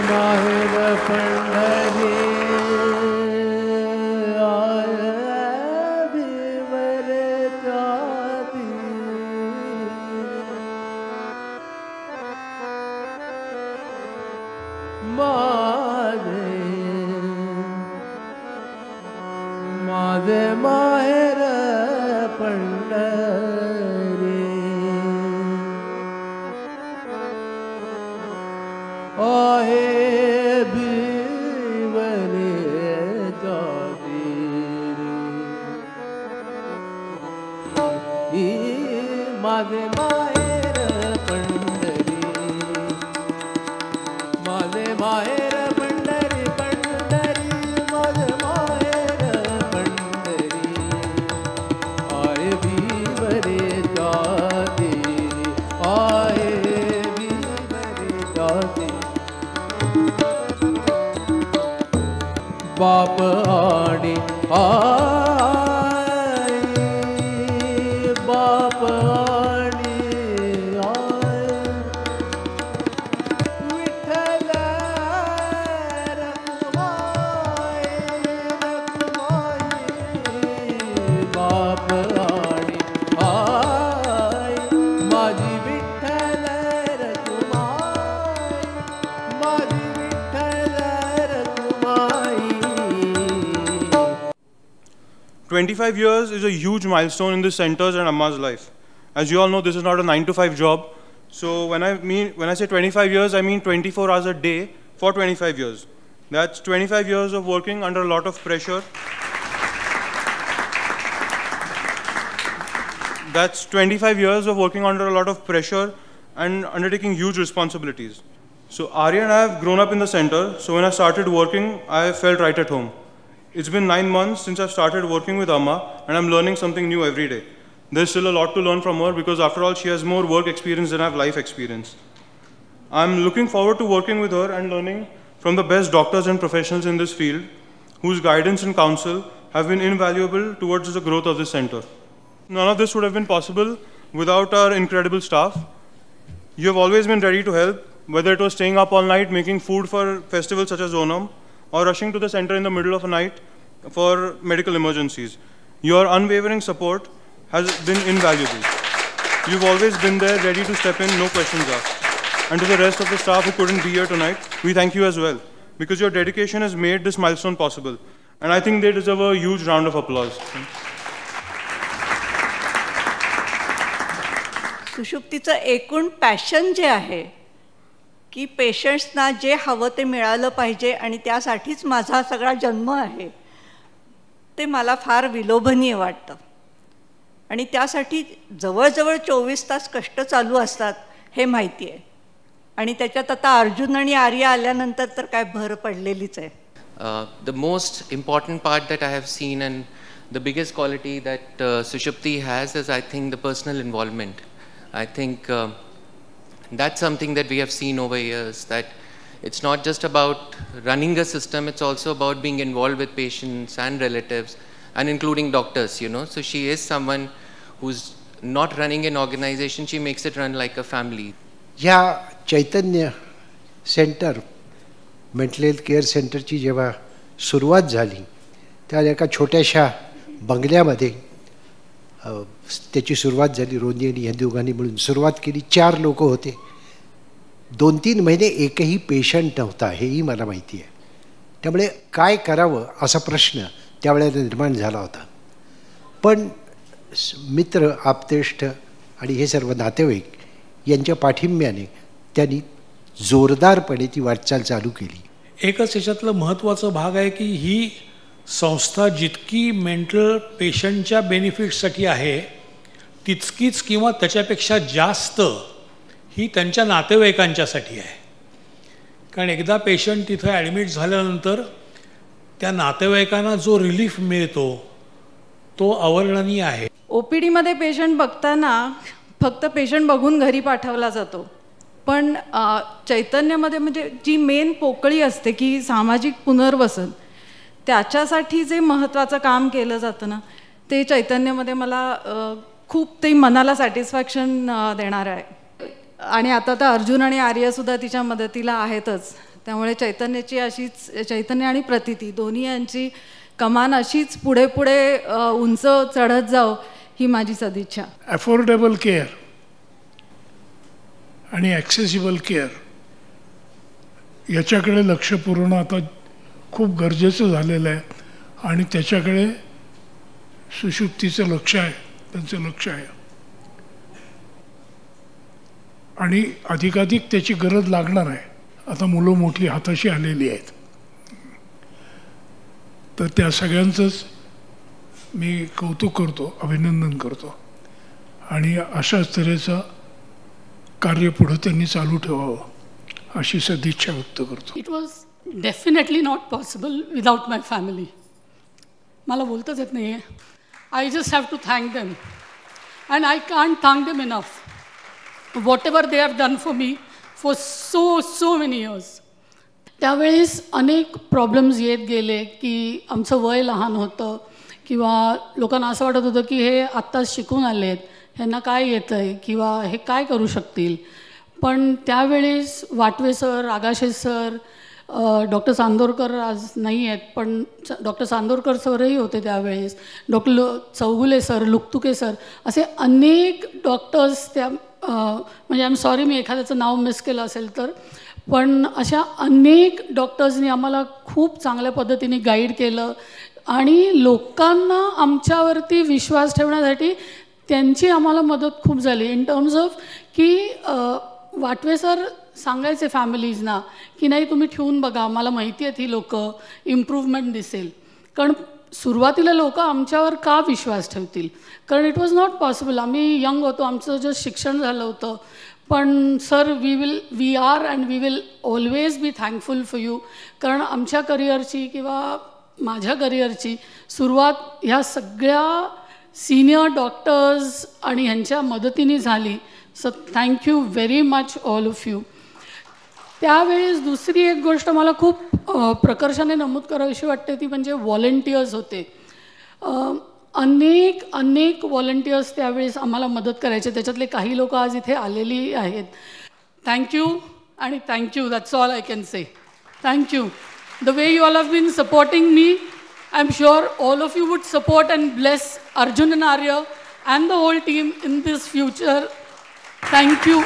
माहेर पंढरी माझे माहेर पंढरी आहे भिवरे जाती माझे माहेर पंढरी माझे माहेर पंढरी पंढरी माझे माहेर पंढरी आहे भिवरे जाती आहे भिवरे जाती बाप आणि आई बाप आणि आई विठ्ठल रखुमाई बाप आणि आई माझी विठ्ठल रखुमाई माझी Vitthal Rakhumai. 25 years is a huge milestone in the center's and Amma's life. As you all know, this is not a 9-to-5 job. So when I say 25 years, I mean 24 hours a day for 25 years. That's 25 years of working under a lot of pressure. That's 25 years of working under a lot of pressure and undertaking huge responsibilities. So Arya and I have grown up in the center. So when I started working, I felt right at home. It's been 9 months since I've started working with Amma, and I'm learning something new every day. There's still a lot to learn from her because after all, she has more work experience than I have life experience. I'm looking forward to working with her and learning from the best doctors and professionals in this field, whose guidance and counsel have been invaluable towards the growth of this center. None of this would have been possible without our incredible staff. You have always been ready to help, whether it was staying up all night making food for festivals such as Onam, or rushing to the center in the middle of a night for medical emergencies. Your unwavering support has been invaluable. You've always been there, ready to step in, no questions asked. And to the rest of the staff who couldn't be here tonight, we thank you as well, because your dedication has made this milestone possible. And I think they deserve a huge round of applause. सुषुप्तीचं एकूण passion जे आहे की पेशंट्सना जे हवं ते मिळालं पाहिजे आणि त्यासाठीच माझा सगळा जन्म आहे, ते मला फार विलोभनीय वाटतं. आणि त्यासाठी जवळजवळ 24 तास कष्ट चालू असतात हे माहिती आहे. आणि त्याच्यात आता अर्जुन आणि आर्या आल्यानंतर तर काय भर पडलेलीच आहे. The most important part that I have seen and the biggest quality that Sushupti has is, I think, the personal involvement. I think that's something that we have seen over years, that it's not just about running a system, it's also about being involved with patients and relatives and including doctors, you know. So she is someone who's not running an organization, she makes it run like a family. या चैतन्य centre mental health care सेंटरची जेव्हा सुरुवात झाली त्या एका छोट्याशा बंगल्यामध्ये त्याची सुरुवात झाली. रोनी आणि ह्या दोघांनी मिळून सुरुवात केली. 4 लोक होते. 2-3 महिने एकही पेशंट नव्हता, हेही मला माहिती आहे. त्यामुळे काय करावं असा प्रश्न त्यावेळेला निर्माण झाला होता. पण मित्र, आप्तेष्ट आणि हे सर्व नातेवाईक यांच्या पाठिंब्याने त्यांनी जोरदारपणे ती वाटचाल चालू केली. एकच याच्यातलं महत्त्वाचा भाग आहे की ही संस्था जितकी मेंटल पेशंटच्या बेनिफिट्ससाठी आहे तितकीच किंवा त्याच्यापेक्षा जास्त ही त्यांच्या नातेवाईकांच्यासाठी आहे. कारण एकदा पेशंट तिथं ॲडमिट झाल्यानंतर त्या नातेवाईकांना जो रिलीफ मिळतो तो अवर्णनीय आहे. OPDमध्ये पेशंट बघताना फक्त पेशंट बघून घरी पाठवला जातो, पण चैतन्यमध्ये म्हणजे जी मेन पोकळी असते की सामाजिक पुनर्वसन, त्याच्यासाठी जे महत्त्वाचं काम केलं जातं ना ते चैतन्यमध्ये मला खूप ते मनाला सॅटिस्फॅक्शन देणार आहे. आणि आता तर अर्जुन आणि आर्यासुद्धा तिच्या मदतीला आहेतच. त्यामुळे चैतन्य आणि प्रतिती दोन्ही यांची कमान अशीच पुढे पुढे उंच चढत जाव ही माझी सदिच्छा. अफोर्डेबल केअर आणि ॲक्सेसिबल केअर याच्याकडे लक्ष पुरवणं आता खूप गरजेचं झालेलं आहे आणि त्याच्याकडे सुषुप्तीचं लक्ष आहे, त्यांचं लक्ष आहे आणि अधिकाधिक त्याची गरज लागणार आहे. आता मुलं मोठी हाताशी आलेली आहेत, तर त्या सगळ्यांचंच मी कौतुक करतो, अभिनंदन करतो आणि अशाच तऱ्हेचं कार्य पुढं त्यांनी चालू ठेवावं अशी सदिच्छा व्यक्त करतो. It was definitely not possible without my family. मला बोलताच येत नाही आहे. I just have to thank them and I can't thank them enough. Whatever they have done for me for so many years. त्यावेळेस अनेक problems येत गेले की आमचं वय लहान होतं किंवा लोकांना असं वाटत होतं की हे आत्ताच शिकून आले आहेत, ह्यांना काय येतं आहे किंवा हे काय करू शकतील. पण त्यावेळेस Vatve sir, Agashe sir, doctor Chandorkar आज नाही आहेत पण डॉक्टर चांदोरकर सरही होते त्यावेळेस, doctor Chougule sir, Luktuke sir, असे अनेक डॉक्टर्स त्या म्हणजे आय एम सॉरी मी एखाद्याचं नाव मिस केलं असेल तर, पण अशा अनेक डॉक्टर्सनी आम्हाला खूप चांगल्या पद्धतीने गाईड केलं आणि लोकांना आमच्यावरती विश्वास ठेवण्यासाठी त्यांची आम्हाला मदत खूप झाली. इन टर्म्स ऑफ की वाटवे सर सांगायचे फॅमिलीजना की नाही तुम्ही ठेवून बघा, आम्हाला माहिती आहेत ही लोकं, इम्प्रूव्हमेंट दिसेल. कारण सुरुवातीला लोक आमच्यावर का विश्वास ठेवतील, कारण इट वॉज नॉट पॉसिबल. आम्ही यंग होतो, आमचं जस्ट शिक्षण झालं होतं. पण sir we are and we will always be thankful for you. कारण आमच्या करिअरची किंवा माझ्या करिअरची सुरुवात ह्या सगळ्या सिनियर डॉक्टर्स आणि ह्यांच्या मदतीने झाली. So thank you very much all of you. त्यावेळेस दुसरी एक गोष्ट मला खूप प्रकर्षाने नमूद करावीशी वाटते ती म्हणजे व्हॉलंटियर्स होते. अनेक व्हॉलंटियर्स त्यावेळेस आम्हाला मदत करायचे. त्याच्यातले काही लोक आज इथे आलेली आहेत. थँक्यू आणि thank you, that's all I can say. Thank you. The way you all have been supporting me, I am sure all of you would support and bless Arjun and Arya and the whole team in this future. Thank you.